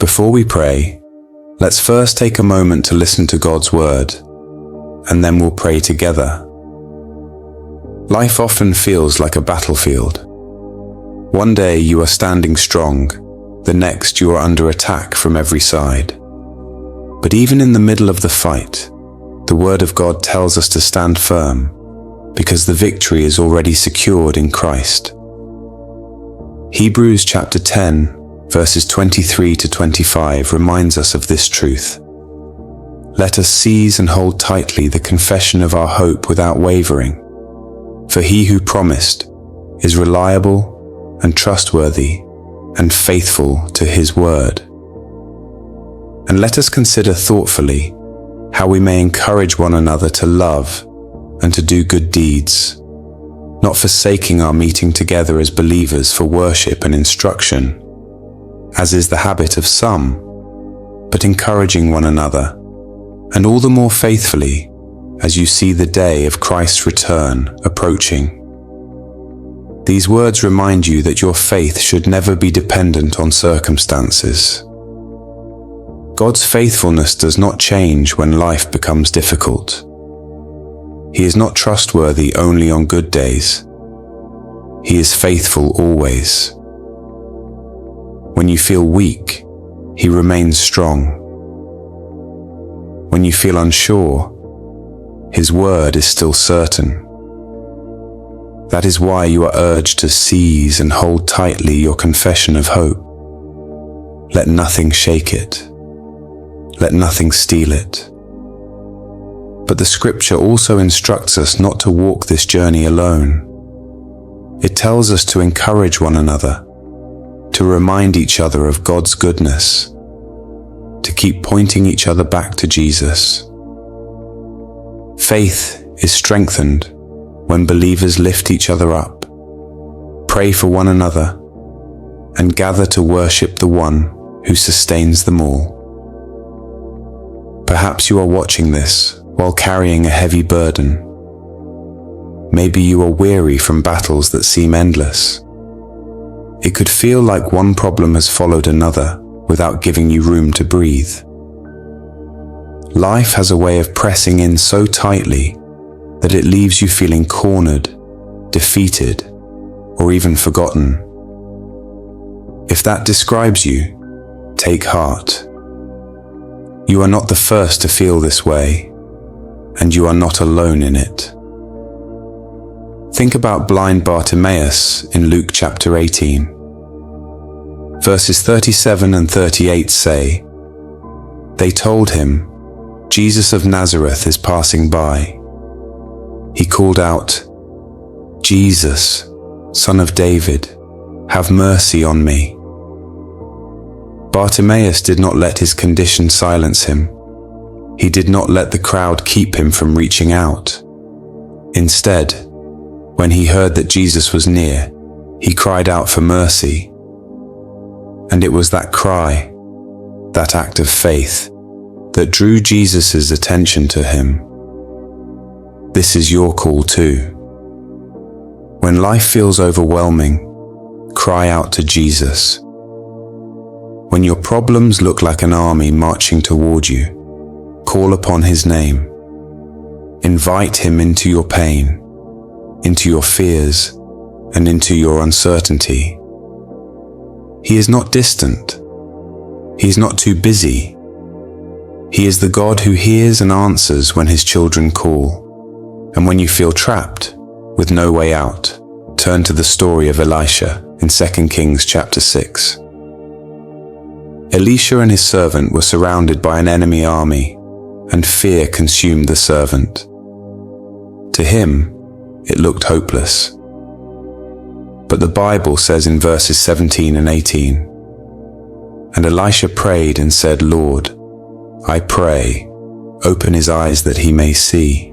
Before we pray, let's first take a moment to listen to God's word, and then we'll pray together. Life often feels like a battlefield. One day you are standing strong, the next you are under attack from every side. But even in the middle of the fight, the Word of God tells us to stand firm, because the victory is already secured in Christ. Hebrews chapter 10, verses 23 to 25 reminds us of this truth. Let us seize and hold tightly the confession of our hope without wavering, for he who promised is reliable and trustworthy and faithful to his word. And let us consider thoughtfully how we may encourage one another to love and to do good deeds, not forsaking our meeting together as believers for worship and instruction, as is the habit of some, but encouraging one another, and all the more faithfully as you see the day of Christ's return approaching. These words remind you that your faith should never be dependent on circumstances. God's faithfulness does not change when life becomes difficult. He is not trustworthy only on good days. He is faithful always. When you feel weak, he remains strong. When you feel unsure, his word is still certain. That is why you are urged to seize and hold tightly your confession of hope. Let nothing shake it. Let nothing steal it. But the scripture also instructs us not to walk this journey alone. It tells us to encourage one another, to remind each other of God's goodness, to keep pointing each other back to Jesus. Faith is strengthened when believers lift each other up, pray for one another, and gather to worship the one who sustains them all. Perhaps you are watching this while carrying a heavy burden. Maybe you are weary from battles that seem endless. It could feel like one problem has followed another without giving you room to breathe. Life has a way of pressing in so tightly that it leaves you feeling cornered, defeated, or even forgotten. If that describes you, take heart. You are not the first to feel this way, and you are not alone in it. Think about blind Bartimaeus in Luke chapter 18. Verses 37 and 38 say, "They told him, 'Jesus of Nazareth is passing by.' He called out, 'Jesus, Son of David, have mercy on me.' Bartimaeus did not let his condition silence him. He did not let the crowd keep him from reaching out. Instead, when he heard that Jesus was near, he cried out for mercy. And it was that cry, that act of faith, that drew Jesus' attention to him. This is your call too. When life feels overwhelming, cry out to Jesus. When your problems look like an army marching toward you, call upon his name. Invite him into your pain, into your fears, and into your uncertainty. He is not distant. He is not too busy. He is the God who hears and answers when his children call. And when you feel trapped, with no way out, turn to the story of Elisha in 2 Kings chapter 6. Elisha and his servant were surrounded by an enemy army, and fear consumed the servant. To him, it looked hopeless. But the Bible says in verses 17 and 18, "And Elisha prayed and said, 'Lord, I pray, open his eyes that he may see.'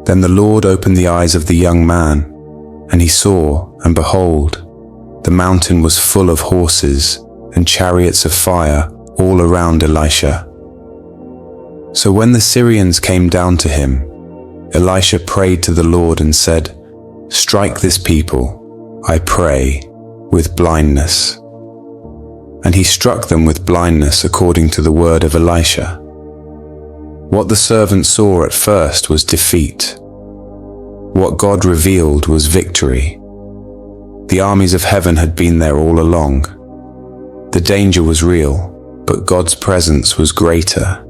Then the Lord opened the eyes of the young man, and he saw, and behold, the mountain was full of horses and chariots of fire all around Elisha. So when the Syrians came down to him, Elisha prayed to the Lord and said, 'Strike this people, I pray, with blindness.' and he struck them with blindness according to the word of Elisha. What the servant saw at first was defeat. What God revealed was victory. The armies of heaven had been there all along. The danger was real, but God's presence was greater.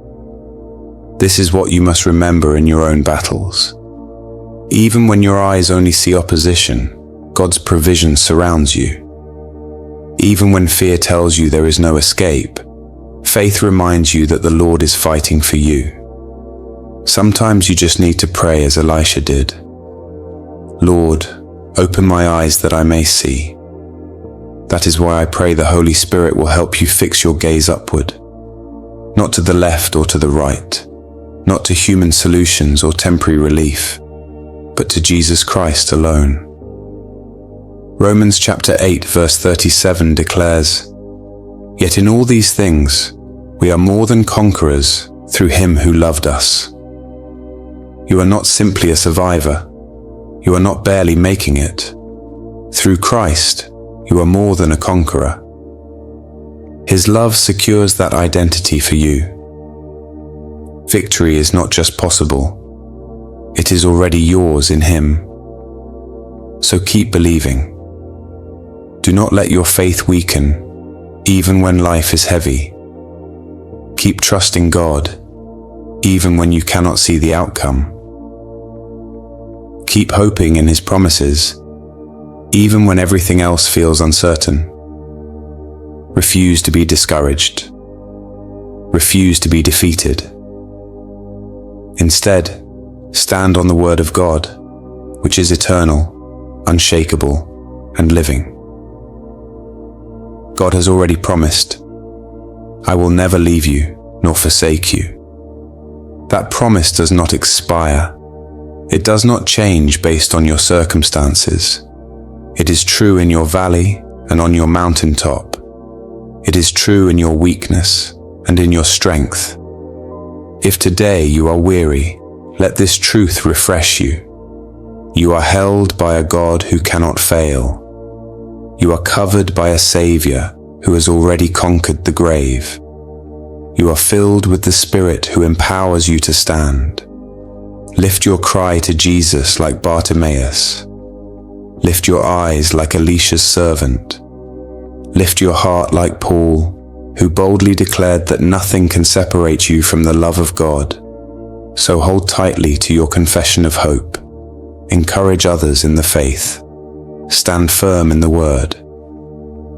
This is what you must remember in your own battles. Even when your eyes only see opposition, God's provision surrounds you. Even when fear tells you there is no escape, faith reminds you that the Lord is fighting for you. Sometimes you just need to pray as Elisha did. Lord, open my eyes that I may see. That is why I pray the Holy Spirit will help you fix your gaze upward, not to the left or to the right, not to human solutions or temporary relief, but to Jesus Christ alone. Romans chapter 8 verse 37 declares, "Yet in all these things we are more than conquerors through him who loved us." You are not simply a survivor. You are not barely making it. Through Christ, you are more than a conqueror. His love secures that identity for you. Victory is not just possible, it is already yours in him. So keep believing. Do not let your faith weaken, even when life is heavy. Keep trusting God, even when you cannot see the outcome. Keep hoping in his promises, even when everything else feels uncertain. Refuse to be discouraged. Refuse to be defeated. Instead, stand on the word of God, which is eternal, unshakable, and living. God has already promised, "I will never leave you nor forsake you." That promise does not expire. It does not change based on your circumstances. It is true in your valley and on your mountaintop. It is true in your weakness and in your strength. If today you are weary, let this truth refresh you. You are held by a God who cannot fail. You are covered by a Savior who has already conquered the grave. You are filled with the Spirit who empowers you to stand. Lift your cry to Jesus like Bartimaeus. Lift your eyes like Elisha's servant. Lift your heart like Paul, who boldly declared that nothing can separate you from the love of God. So hold tightly to your confession of hope. Encourage others in the faith. Stand firm in the word.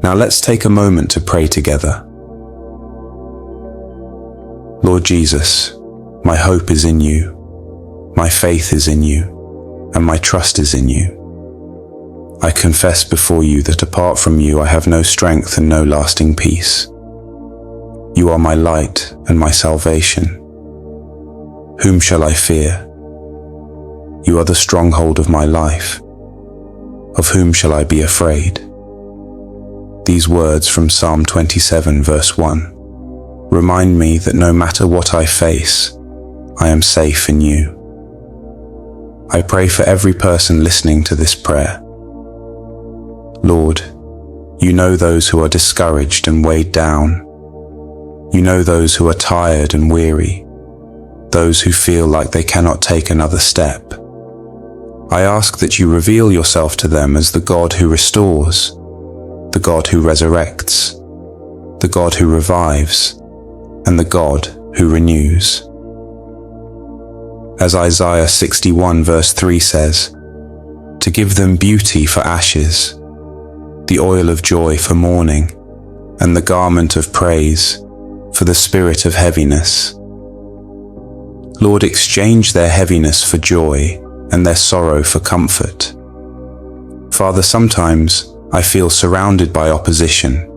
Now let's take a moment to pray together. Lord Jesus, my hope is in you. My faith is in you, and my trust is in you. I confess before you that apart from you I have no strength and no lasting peace. You are my light and my salvation. Whom shall I fear? You are the stronghold of my life. Of whom shall I be afraid? These words from Psalm 27 verse 1 remind me that no matter what I face, I am safe in you. I pray for every person listening to this prayer. Lord, you know those who are discouraged and weighed down. You know those who are tired and weary, those who feel like they cannot take another step. I ask that you reveal yourself to them as the God who restores, the God who resurrects, the God who revives, and the God who renews. As Isaiah 61 verse 3 says, to give them beauty for ashes, the oil of joy for mourning, and the garment of praise for the spirit of heaviness. Lord, exchange their heaviness for joy and their sorrow for comfort. Father, sometimes I feel surrounded by opposition,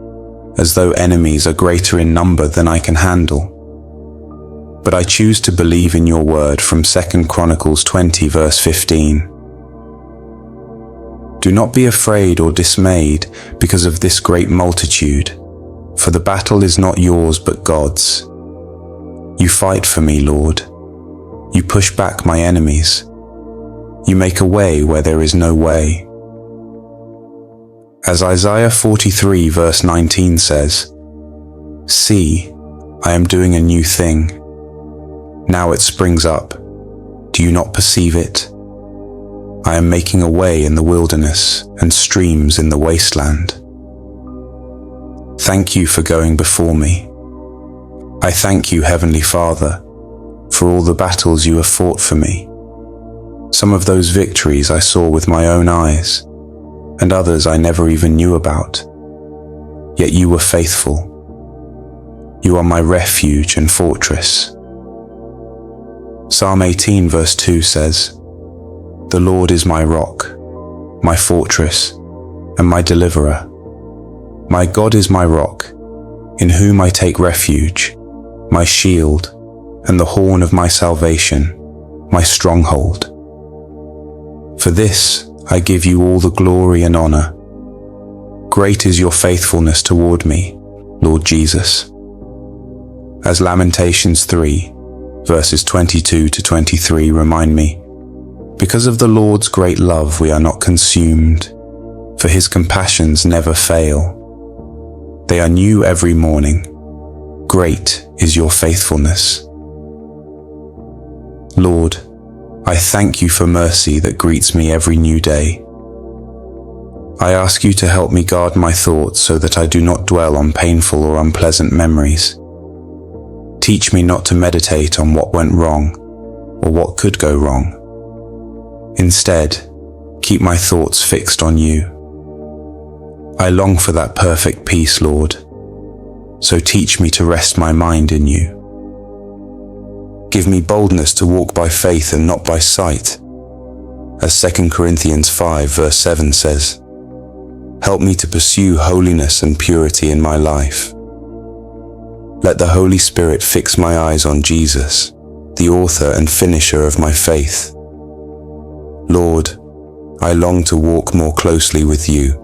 as though enemies are greater in number than I can handle. But I choose to believe in your word from 2 Chronicles 20 verse 15. Do not be afraid or dismayed because of this great multitude, for the battle is not yours but God's. You fight for me, Lord. You push back my enemies. You make a way where there is no way. As Isaiah 43 verse 19 says, See, I am doing a new thing. Now it springs up. Do you not perceive it? I am making a way in the wilderness and streams in the wasteland. Thank you for going before me. I thank you, Heavenly Father, for all the battles you have fought for me. Some of those victories I saw with my own eyes, and others I never even knew about. Yet you were faithful. You are my refuge and fortress. Psalm 18 verse 2 says, "The Lord is my rock, my fortress, and my deliverer. My God is my rock, in whom I take refuge, my shield, and the horn of my salvation, my stronghold. For this I give you all the glory and honor. Great is your faithfulness toward me, Lord Jesus." As Lamentations 3, verses 22 to 23 remind me, because of the Lord's great love we are not consumed, for his compassions never fail. They are new every morning. Great is your faithfulness. Lord, I thank you for mercy that greets me every new day. I ask you to help me guard my thoughts so that I do not dwell on painful or unpleasant memories. Teach me not to meditate on what went wrong or what could go wrong. Instead, keep my thoughts fixed on you. I long for that perfect peace, Lord, so teach me to rest my mind in you. Give me boldness to walk by faith and not by sight. As 2 Corinthians 5 verse 7 says, "Help me to pursue holiness and purity in my life." Let the Holy Spirit fix my eyes on Jesus, the author and finisher of my faith. Lord, I long to walk more closely with you.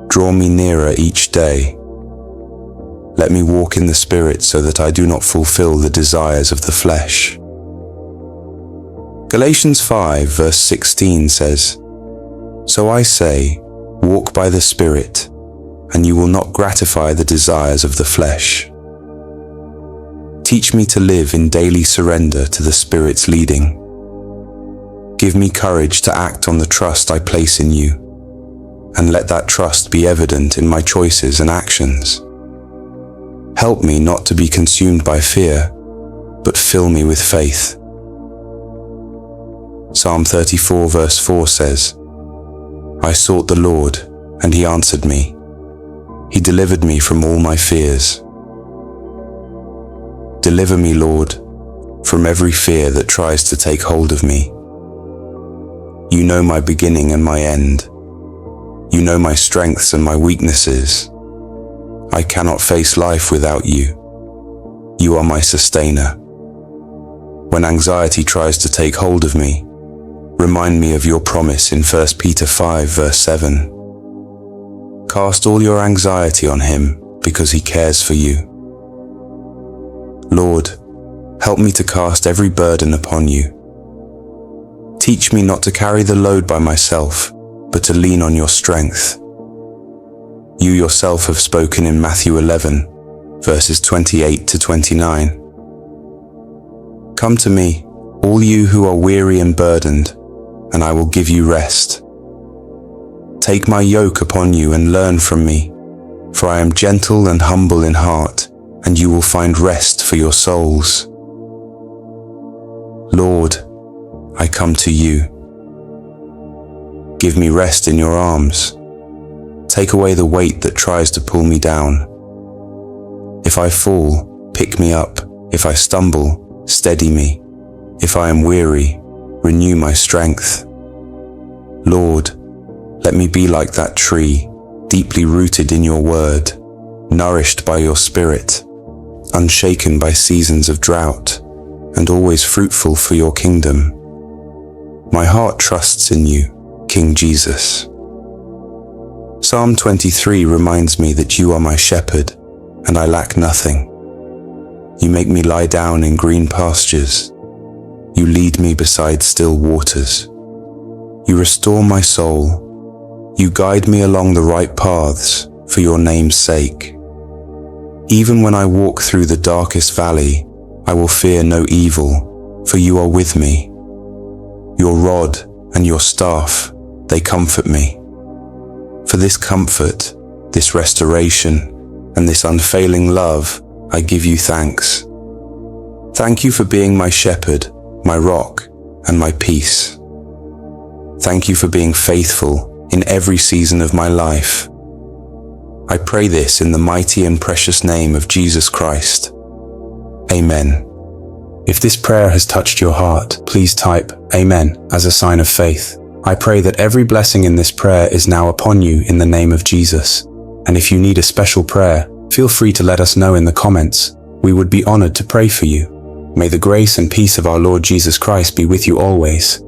Draw me nearer each day. Let me walk in the Spirit so that I do not fulfill the desires of the flesh. Galatians 5 verse 16 says, "So I say, walk by the Spirit, and you will not gratify the desires of the flesh." Teach me to live in daily surrender to the Spirit's leading. Give me courage to act on the trust I place in you, and let that trust be evident in my choices and actions. Help me not to be consumed by fear, but fill me with faith. Psalm 34 verse 4 says, "I sought the Lord, and he answered me. He delivered me from all my fears." Deliver me, Lord, from every fear that tries to take hold of me. You know my beginning and my end. You know my strengths and my weaknesses. I cannot face life without you. You are my sustainer. When anxiety tries to take hold of me, remind me of your promise in 1 Peter 5 verse 7. Cast all your anxiety on him because he cares for you. Lord, help me to cast every burden upon you. Teach me not to carry the load by myself, but to lean on your strength. You yourself have spoken in Matthew 11, verses 28 to 29. Come to me, all you who are weary and burdened, and I will give you rest. Take my yoke upon you and learn from me, for I am gentle and humble in heart, and you will find rest for your souls. Lord, I come to you. Give me rest in your arms. Take away the weight that tries to pull me down. If I fall, pick me up. If I stumble, steady me. If I am weary, renew my strength. Lord, let me be like that tree, deeply rooted in your word, nourished by your Spirit, unshaken by seasons of drought, and always fruitful for your kingdom. My heart trusts in you, King Jesus. Psalm 23 reminds me that you are my shepherd, and I lack nothing. You make me lie down in green pastures. You lead me beside still waters. You restore my soul. You guide me along the right paths for your name's sake. Even when I walk through the darkest valley, I will fear no evil, for you are with me. Your rod and your staff, they comfort me. For this comfort, this restoration, and this unfailing love, I give you thanks. Thank you for being my shepherd, my rock, and my peace. Thank you for being faithful in every season of my life. I pray this in the mighty and precious name of Jesus Christ. Amen. If this prayer has touched your heart, please type Amen as a sign of faith. I pray that every blessing in this prayer is now upon you in the name of Jesus. And if you need a special prayer, feel free to let us know in the comments. We would be honored to pray for you. May the grace and peace of our Lord Jesus Christ be with you always.